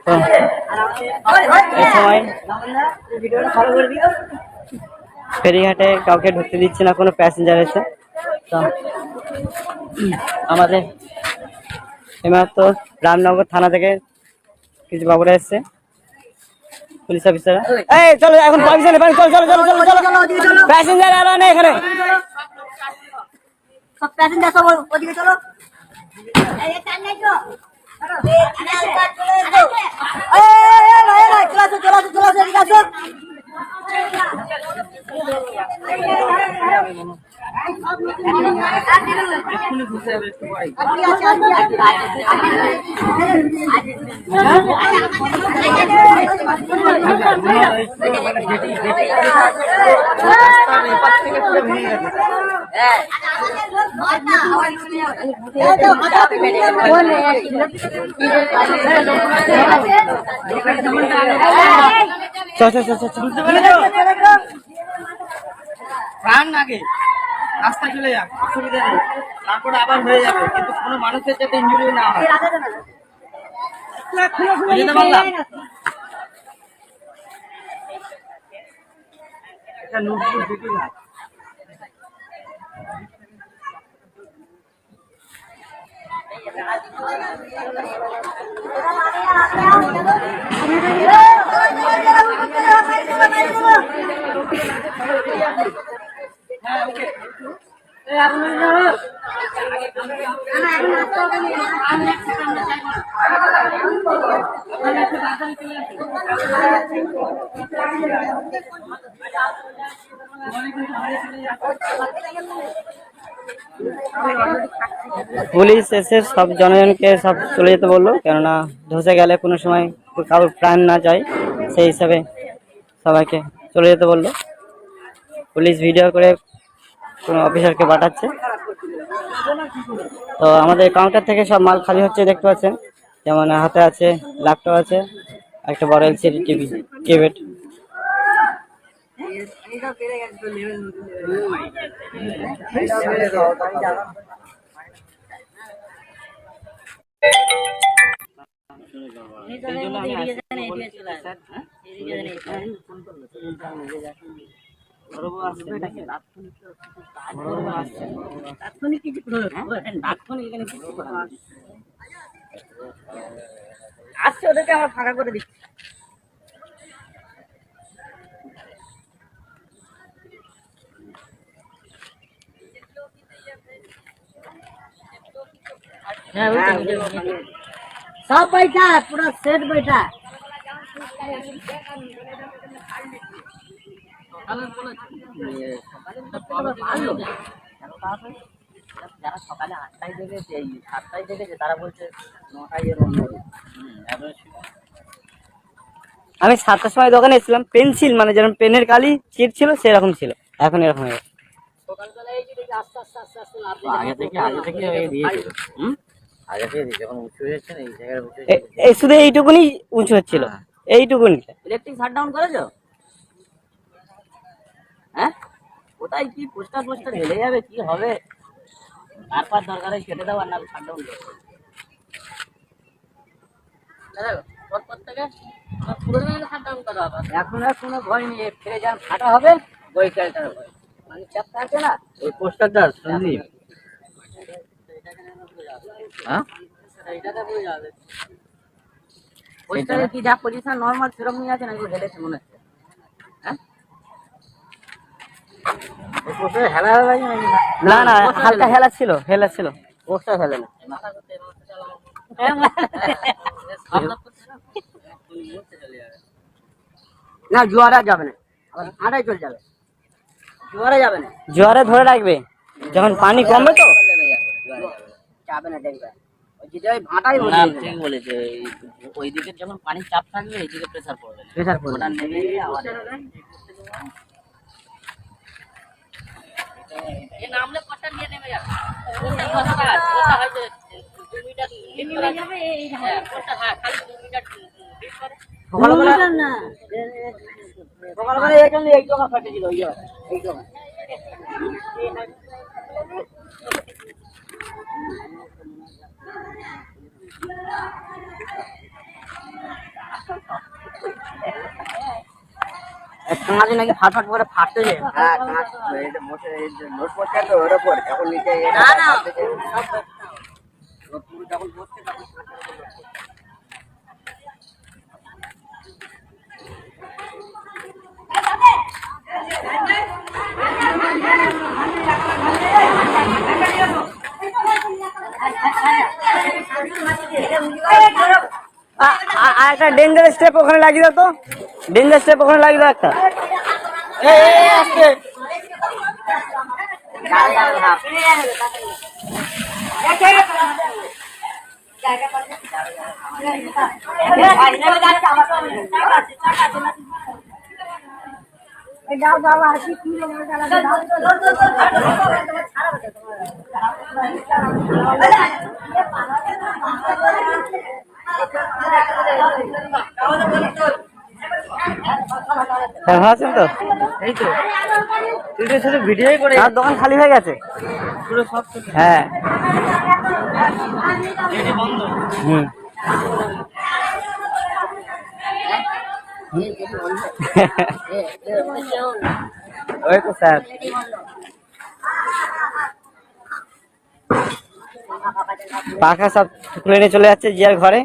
তো এই সময় ফেরিঘাটে কাউকে ঢুকতে দিচ্ছে না কোনো প্যাসেঞ্জার এসে। তো আমাদের এইমাত্র রামনগর থানা থেকে কিছু বাবুরা এসছে, পুলিশ অফিসাররা। এই চলো এখন প্যাসেঞ্জার এলো না এখানে, সব প্যাসেঞ্জার সব ওদিকে চলো। প্রাণ আগে রাস্তা চলে যাক, অসুবিধা নেই, তারপরে আবার হয়ে যাবে, কিন্তু কোনো মানুষের যাতে ইনজুরি না হয়। যেতে পারলাম এটা নূরপুর দিকে না। পুলিশ এসে সব জনগণকে সব চলে যেতে বললো, কেননা ধসে গেলে কোনো সময় কারোর প্রাণ না যায়, সেই হিসাবে সবাইকে চলে যেতে বললো। পুলিশ ভিডিও করে কোনো অফিসারকে পাঠাচ্ছে। তো আমাদের কাউন্টার থেকে সব মাল খালি হচ্ছে দেখতে পাচ্ছেন, যেমন হাতে আছে ল্যাপটপ আছে, একটা বড় এলসিডি টিভি কিবোর্ড। আসছে ওদেরকে আমরা ফাঁকা করে দিচ্ছি। सब बैठा है, पूरा सेट बैठा है। যারা সকালে 8টায় দেখেছে, 7টায় দেখেছে, তারা বলছে 9টায় এর অন্য। আমি 7টার সময় দোকানে এসেছিলাম, পেন্সিল মানে যেরকম পেনের কালি চিট ছিল সেরকম ছিল, এখন এরকম হয়ে গেছে। শুধু এইটুকুনি উঁচু হচ্ছিল, এইটুকুনি। ইলেকট্রিক শাটডাউন করেছো? হ্যাঁ, ওটাই কি পোস্টার ঢেলে যাবে, কি হবে? তারপর দরকার হয় কেটে দাও, আর না শাটডাউন করো। এখন আর কোনো ভয় নেই, ফিরে যান ফাটা হবে ওই ক্যালটার ভয়, মানে চাপটা আছে না ওই পোস্টারটা সন্দীপ। হ্যাঁ, এইটাতে বুঝে যাবে পোস্টারে কি যা পজিশন নরমাল সেরকমই আছে, না এগুলো ঢেলেছে মনে হচ্ছে। হ্যাঁ, ওই পোস্টারে হেলা হয় না না, হালকা হেলা ছিল, পোস্টার হেলে না। না জোয়ারে যাবে না, আড়াই চলে যাবে, জোয়ারে যাবে না, জোয়ারে ধরে রাখবে, যখন পানি কমবে তো যাবে না। দেখবে ভাটাই ঠিক বলেছে, ওই দিকে যখন পানির চাপ থাকবে এইদিকে প্রেসার পড়বে, ওটা নেমে গিয়ে আবার নামলে কটা নিয়ে নেমে যাবে। সকালবেলা এখানে এই টাকা ফাটেছিল, এই টাকা কাঁচে নাকি ফাটফাট করে ফাটতে যায়। হ্যাঁ কাঁচ এটা মোটে নোট পড়ছে তো ওর উপর যখন নিচে না না পুরো যখন বসছে তখন আর একটা ডেঞ্জার স্টেপ ওখানে লাগিয়ে দাও তো, ডেঞ্জার স্টেপ ওখানে লাগিয়ে দাও একটা। আজকে যাও যাও আসি কি ভালো আছেন তো? এই তো তুই তো শুধু ভিডিওই করে আর দোকান খালি হয়ে গেছে পুরো সব হ্যাঁ। বন্ধ। হুম ওই তো স্যার। পাখা সব খুলে নিয়ে চলে যাচ্ছে জিয়ার ঘরে।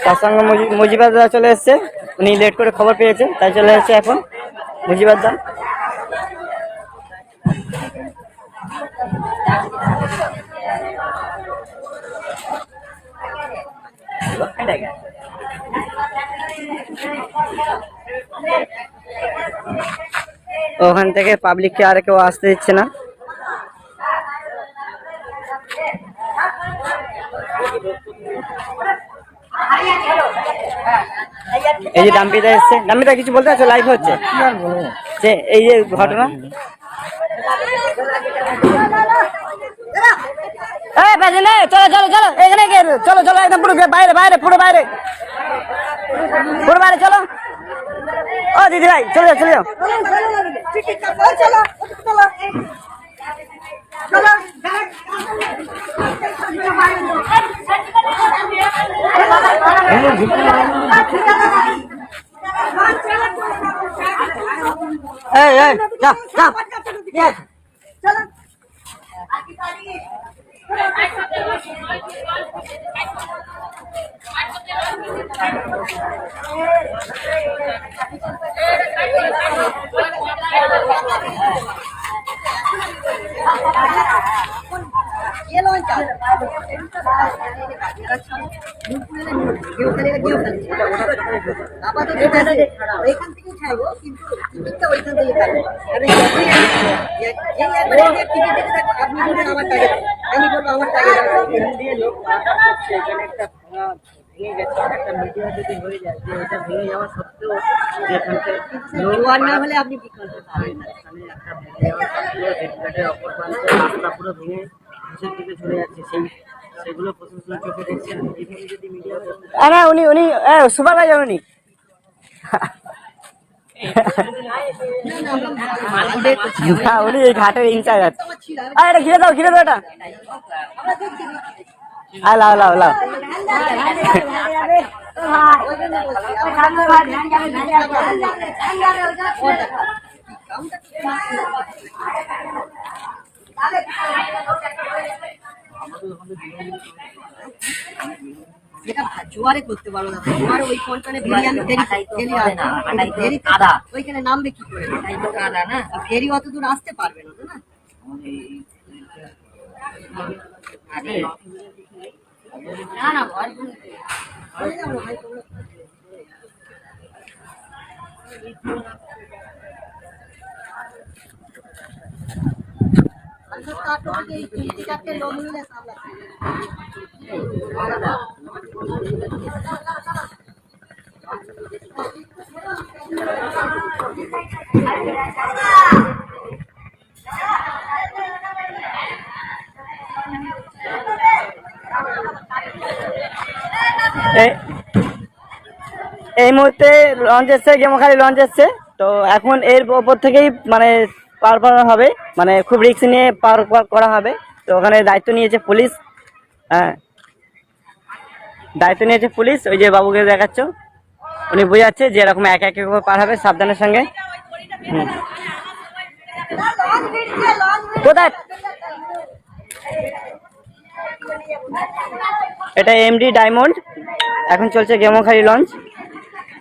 তার সঙ্গে মুজিবাদ দা চলে এসছে, উনি লেট করে খবর পেয়েছে তাই চলে এসছে এখন মুজিবাদ দা। ওখান থেকে পাবলিককে আর কেউ আসতে দিচ্ছে না। এই যে ডাম্পিদা এসছে, ডাম্পিদা কিছু বলতে আছে? লাইভ হচ্ছে যে এই যে ঘটনা। চলো চলো চলো এখানে চলো চলো একদম পুরো বাইরে বাইরে পুরো বাইরে পুরো বাইরে চলো। ও দিদি ভাই চলে যাও চলে যাও। এই এই যা যা ওইখান থেকে খাবো কিন্তু টিকিটটা ওইখান থেকে খাবো। আপনি বলবেন আমার টাকা, আমি বলবো আমার টাকা দিয়ে লোক এখানে একটা ভেঙে গেছে, একটা মিডিয়া যদি হয়ে যায় যে এটা ভেঙে যাওয়া সত্ত্বেও যেখানটায় লোয়ার না হলে আপনি কি করতে পারবেন না। এখানে একটা ভেঙে যাওয়া সত্ত্বেও রেলগেটের অপর প্রান্তে রাস্তা পুরো ভেঙে নিচের দিকে চলে যাচ্ছে, সেগুলো প্রশাসন চোখে দেখছেন। এইভাবে যদি মিডিয়া না উনি উনি সুপারভাইজার উনি উনি এই ঘাটের ইনচার্জ আছে। এটা ঘিরে দাও ঘিরে দাও এটা। লাও লাও লাও যেটা জোয়ারে করতে পারো না, জোয়ারে ওই কোনখানে ওইখানে নামবে কি করে? না ফেরি অত দূর আসতে পারবে না না। না না ভয় এই মুহূর্তে লঞ্চ এসছে, গেমখালি লঞ্চ এসছে। তো এখন এর ওপর থেকেই মানে পার করা হবে, মানে খুব রিস্ক নিয়ে পার করা হবে। তো ওখানে দায়িত্ব নিয়েছে পুলিশ। হ্যাঁ, দায়িত্ব নিয়েছে পুলিশ। ওই যে বাবুকে দেখাচ্ছ, উনি বোঝাচ্ছে যে এরকম এক এক করে পার হবে সাবধানের সঙ্গে। কোথায় এটা এমডি ডায়মন্ড, এখন চলছে গেমখালি লঞ্চ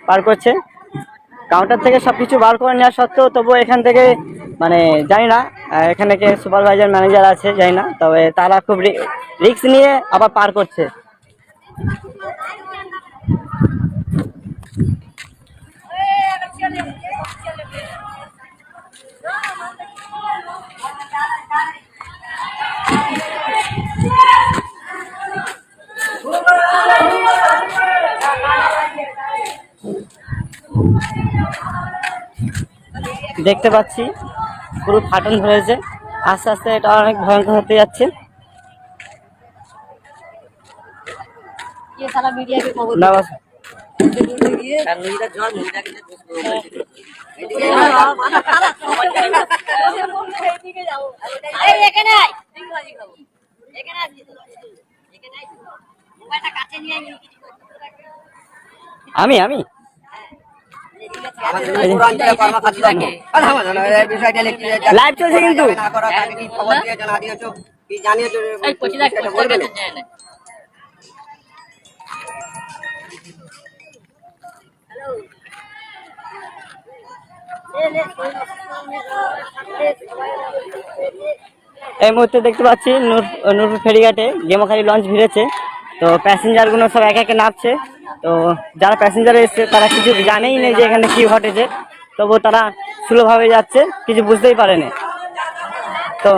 পার করছে। কাউন্টার থেকে সবকিছু বার করে নেওয়া সত্ত্বেও তবুও এখান থেকে মানে জানি না এখানে কে সুপারভাইজার ম্যানেজার আছে জানি না, তবে তারা খুব রিস্ক নিয়ে আবার পার করছে। দেখতে পাচ্ছি পুরো ফাটন ধরেছে, আস্তে আস্তে এটা অনেক ভয়ঙ্কর হতে যাচ্ছে। না বাস আমি আমি লাইভ চলছে কিন্তু। এই মুহূর্তে দেখতে পাচ্ছি নূরপুর ফেরিঘাটে গেমখালি লঞ্চ ভিড়েছে। তো প্যাসেঞ্জার গুলো সব একে একে নামছে। তো যারা প্যাসেঞ্জার এসছে তারা কিছু জানেই নেই যে এখানে কি ঘটেছে, তবু তারা স্লোভাবে যাচ্ছে, কিছু বুঝতেই পারেনি। তো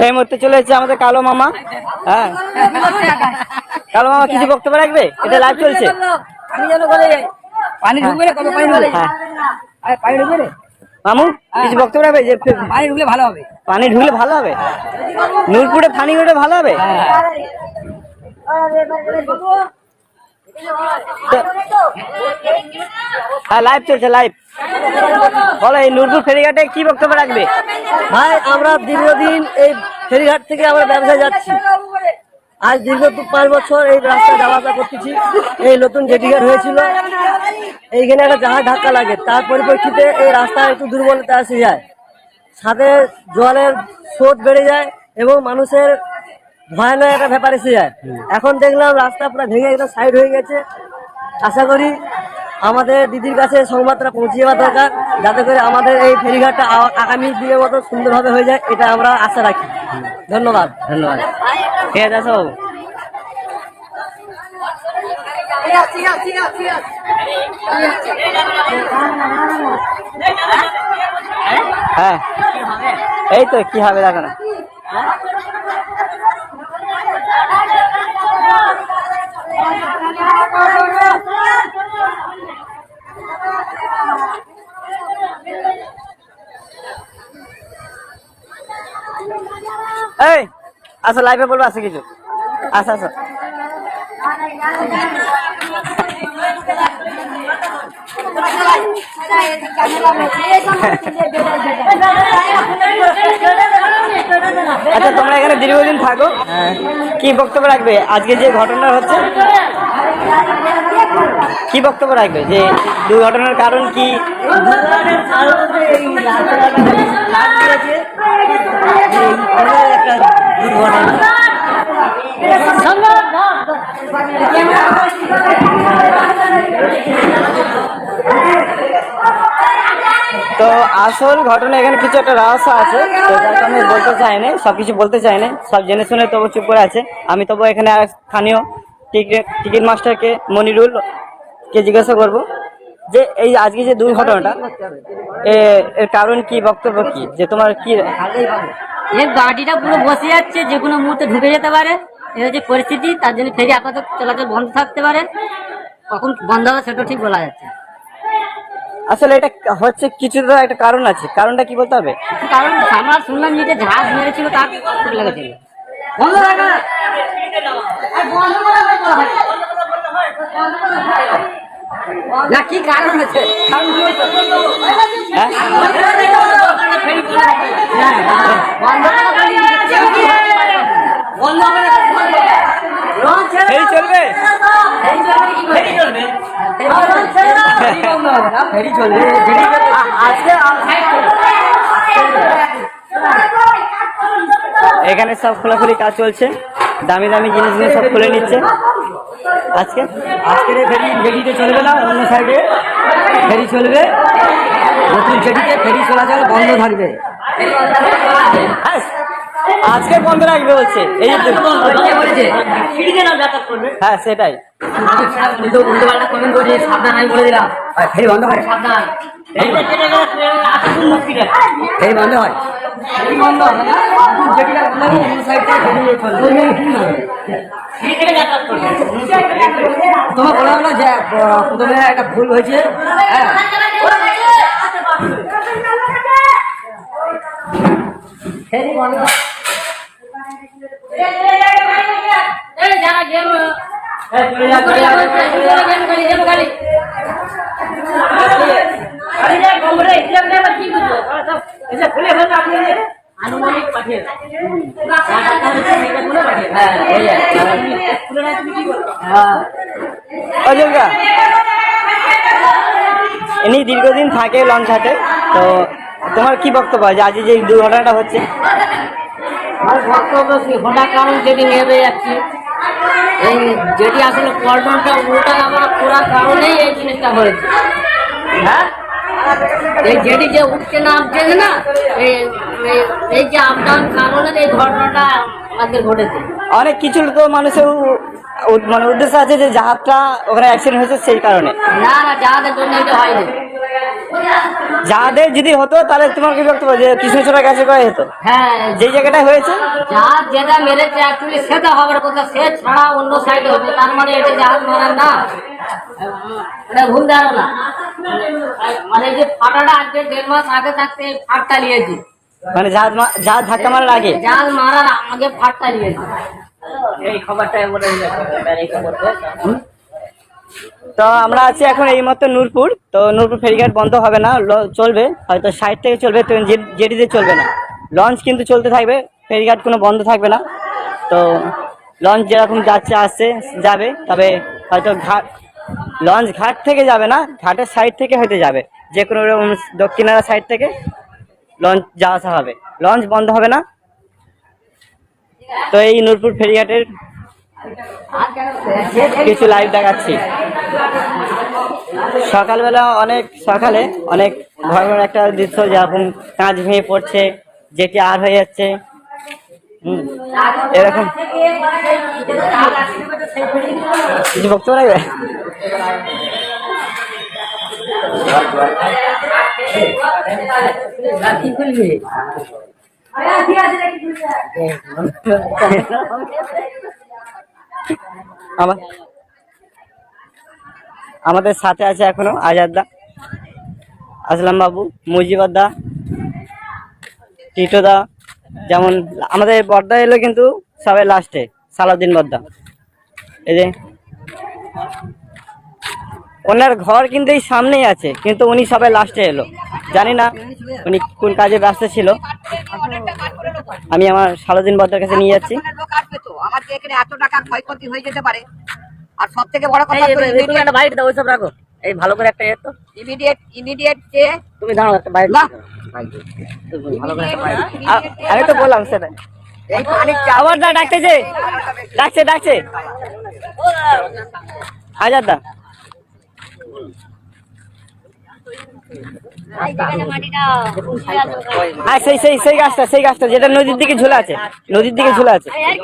এই মুহূর্তে চলে এসেছে আমাদের কালো মামা। হ্যাঁ, কালো মামা কিছু বক্তব্য রাখবে? এটা লাইভ চলছে। পানি ঢুকবে রে, কত পানি ঢুকবে? আরে পানি ঢুকবে রে মামু, কিছু বক্তব্য রাখবে যে পানি ঢুকলে ভালো হবে? পানি ঢুকলে ভালো হবে, নূরপুরে পানি উঠে ভালো হবে। হ্যাঁ, লাইভ চলছে, লাইভ। বলো, এই নূরপুর ফেরিঘাটে কি বক্তব্য রাখবে? ভাই, আমরা দীর্ঘদিন এই ফেরিঘাট থেকে আমরা ব্যবসায় যাচ্ছি। আজ দীর্ঘ 5 বছর এই রাস্তায় যাওয়া আসা করতেছি। এই নতুন জেটিঘাট হয়েছিল, এইখানে একটা জাহাজ ধাক্কা লাগে, তার পরিপ্রেক্ষিতে এই রাস্তায় একটু দুর্বলতা আসে যায়, সাথে জলের স্রোত বেড়ে যায় এবং মানুষের ভয়ানক একটা ব্যাপার এসে যায়। এখন দেখলাম রাস্তা পুরো ভেঙে একদম সাইড হয়ে গেছে। আশা করি আমাদের দিদির কাছে সংবাদটা পৌঁছে যাওয়া দরকার, যাতে করে আমাদের এই ফেরিঘাটটা আগামী দিনের মতো সুন্দরভাবে হয়ে যায়, এটা আমরা আশা রাখি। ধন্যবাদ। ধন্যবাদ। ঠিক আছে, আসো। হ্যাঁ, এই তো কি হবে দেখো না। এই আচ্ছা লাইভে বলবো আছে কিছু। আচ্ছা আচ্ছা আচ্ছা তোমরা এখানে দীর্ঘদিন থাকো, কি বক্তব্য রাখবে আজকে যে ঘটনা হচ্ছে? কি বক্তব্য রাখবে যে দুর্ঘটনার কারণ কি? তো আসল ঘটনা এখানে কিছু একটা রহস্য আছে, তো যার কারণে বলতে চাই না, সবকিছু বলতে চাই না, সব জেনে শুনে তবু চুপ করে আছে। আমি তবু এখানে স্থানীয় টিকিট মাস্টারকে মনিরুল কে জিজ্ঞাসা করবো যে এই আজকে যে দুর্ঘটনাটা এর কারণ কি, বক্তব্য কি, যে তোমার কি? এই গাড়িটা পুরো বসে যাচ্ছে, যে কোনো মুহূর্তে ঢুকে যেতে পারে, এই হচ্ছে পরিস্থিতি। তার জন্য ফেরি আপাতত চলাচল বন্ধ থাকতে পারে, কখন বন্ধ হবে সেটা ঠিক বলা যাচ্ছে। আসলে এটা হচ্ছে কিছু তো একটা কারণ আছে, কারণটা কি বলতে হবে? কারণ আমরা শুনলাম যে ঝাঁজ মেরেছিল, তার লেগেছিল। বন্ধ হয় না, না কি কারণ আছে? এই চলবে এখানে সব খোলাখুলি কাজ চলছে, দামি দামি জিনিস নিয়ে সব খুলে নিচ্ছে। আজকের জেটিতে চলবে না, অন্য সাইডে ফেরি চলবে, নতুন জেটিতে ফেরি চলাচল বন্ধ থাকবে। আজকে বন্ধ রাখবে হচ্ছে, এই হ্যাঁ সেটাই। সাবধান, আমি বলে দিলাম ফেরি বন্ধ হয়, সাবধান। ফেরি বন্ধ হয়, তোমার বলা হলো যে প্রথমে একটা ভুল হয়েছে। হ্যাঁ ফেরি বন্ধ ইনি দীর্ঘদিন থাকে লঞ্চ ঘাটে, তো তোমার কি বক্তব্য যে আজ যে দুর্ঘটনাটা হচ্ছে? আমার বক্তব্য কি, হঠাৎ কারণ যেটি নেমে যাচ্ছে, এই যেটি আসলে পল্টনটা উল্টা নামার করার কারণেই এই জিনিসটা হয়েছে। হ্যাঁ, এই যেটি যে উঠতে নামছে না, এই যে আপডাউন কারণে এই ঘটনাটা আমাদের ঘটেছে। অনেক কিছু তো মানুষের মানে উদ্দেশ্য আছে যে জাহাজটা ওখানে অ্যাক্সিডেন্ট হয়েছে সেই কারণে। না না, যাদের জন্য এটা হয়নি। যাদের যদি হতো তাহলে তোমার কি বক্তব্য যে কৃষ্ণচূড়া কাছে করে হতো? হ্যাঁ, যেই জায়গাটা হয়েছে জাহাজ যেটা মেরেছে অ্যাকচুয়ালি সেটা হবার কথা, সে ছাড়া অন্য সাইডে হবে, তার মানে এটা জাহাজ মারার না, এটা ভুল ধারণা। মানে এই যে ফাটাটা আজকে 1.5 মাস আগে থাকতে ফাটটা নিয়েছি, মানে জাহাজ ধাক্কা মারার আগে, জাহাজ মারার আগে ফাটটা নিয়েছি। এই খবরটা বলে দিলে এই খবরটা। তো আমরা আছি এখন এই মতো নূরপুর। তো নূরপুর ফেরিঘাট বন্ধ হবে না, চলবে হয়তো সাইড থেকে চলবে, তো জেটিতে চলবে না, লঞ্চ কিন্তু চলতে থাকবে, ফেরিঘাট কোনো বন্ধ থাকবে না। তো লঞ্চ যেরকম যাচ্ছে আসছে যাবে, তবে হয়তো লঞ্চ ঘাট থেকে যাবে না, ঘাটের সাইড থেকে হয়তো যাবে, যে কোনো দক্ষিণারা সাইড থেকে লঞ্চ যাওয়া আসা হবে, লঞ্চ বন্ধ হবে না। তো এই নূরপুর ফেরিঘাটের কিছু লাইভ দেখাচ্ছি। সকালবেলা সকালে অনেক ভয়াবহ একটা দৃশ্য, যেরকম কাঁচ ভেঙে পড়ছে, যেটি আর হয়ে যাচ্ছে, এরকম কিছু বক্তব্য রাখবে? আমাদের সাথে আছে এখনো আজাদদা, আসলাম বাবু, মুজিবদা, টিটোদা, যেমন আমাদের বর্দা এলো কিন্তু সবাই লাস্টে সালাউদ্দিন বদ্দা। এই যে ওনার ঘর কিন্তু এই সামনেই আছে, কিন্তু উনি সবাই লাস্টে এলো। জানি না উনি কোন কাজে ব্যস্ত ছিল। আমি আমার সালাউদ্দিন বদ্দার কাছে নিয়ে যাচ্ছি। লোক আসবে তো, আমার যে এখানে এত টাকা ক্ষয়ক্ষতি হয়ে যেতে পারে। আর সব থেকে বড় কথা, একটা বাইট দাও, ওইসব রাখো। এই ভালো করে একটা তো ইমিডিয়েট যে তুমি দাঁড়াও, একটা বাইট না, আমি তো বললাম সেটা। এই পানির আবার দা ডাকতেছে, ডাকছে হাজার দা। সেই গাছটা যেটা নদীর দিকে ঝুলে আছে, হ্যাঁ।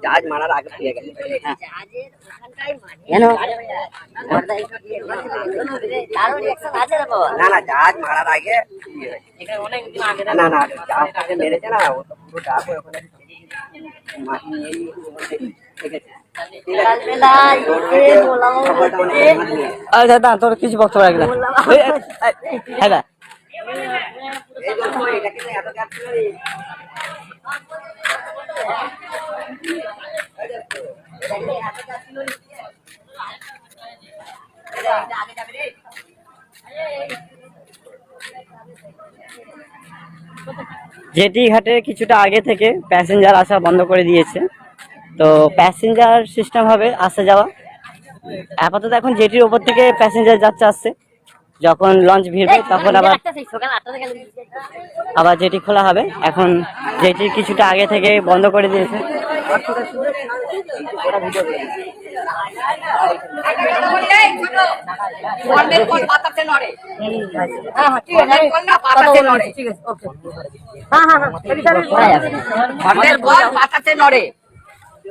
জাহাজ মারার আগে পেয়ে গেছে। না না, জাহাজ মারার আগে না না, জাহাজটাকে মেরেছে না, ও তো পুরো ডাক ওখানে মাটি নিয়ে আচ্ছা দা, তোর কিছু বক্তব্য রাখি না। হ্যাঁ দা, জেটি ঘাটে কিছুটা আগে থেকে প্যাসেঞ্জার আসা বন্ধ করে দিয়েছে। তো প্যাসেঞ্জার সিস্টেম হবে আসা যাওয়া। আপাতত এখন জেটির ওপর থেকে প্যাসেঞ্জার যাচ্ছে আসছে। যখন লঞ্চ ভিড়বে তখন আবার জেটি খোলা হবে। এখন জেটির কিছুটা আগে থেকে বন্ধ করে দিয়েছে।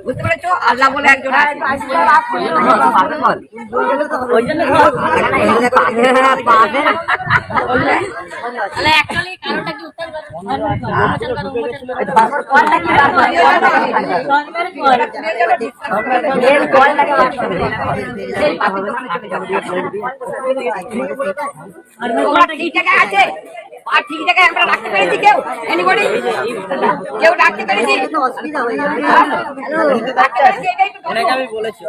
বুঝতে পেরেছো? আল্লাহ বলে একজন আছে। আর ঠিক জায়গায় আমরা রাখতে পেরেছি? কেউ এনিবডি কেউ রাখতে পেরেছি? আমি বলেছি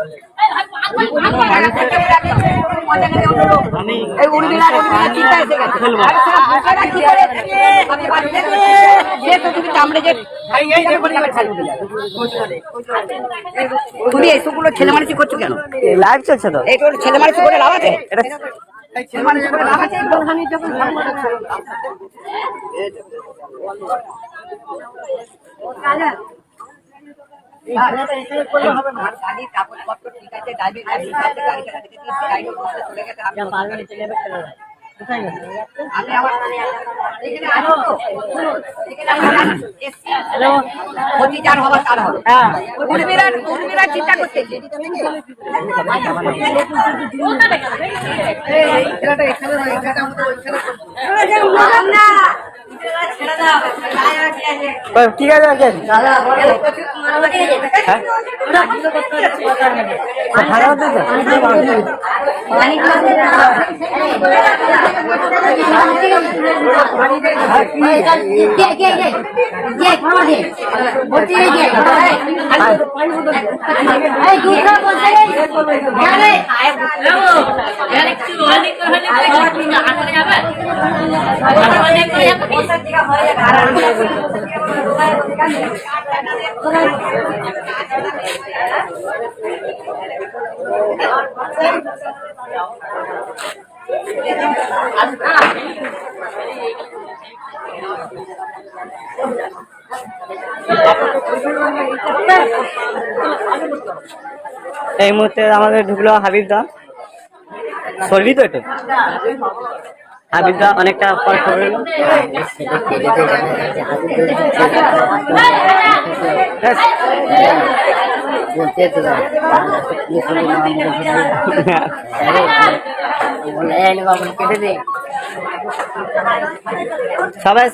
তুমি এইসবগুলো ছেলে মানুষ করছো কেন? লাইভ চলছে তো, এই ছেলে মানুষ করে লাভ আছে? কাগজপত্র ঠিক আছে, যার হবার তার হবে। উর্মিরা চিন্তা করতেছে ঠিক আছে এই মুহূর্তে আমাদের ঢুকলো হাবিবদা। সরবি তো একটু হাবিবদা অনেকটা পর করবে। সবাই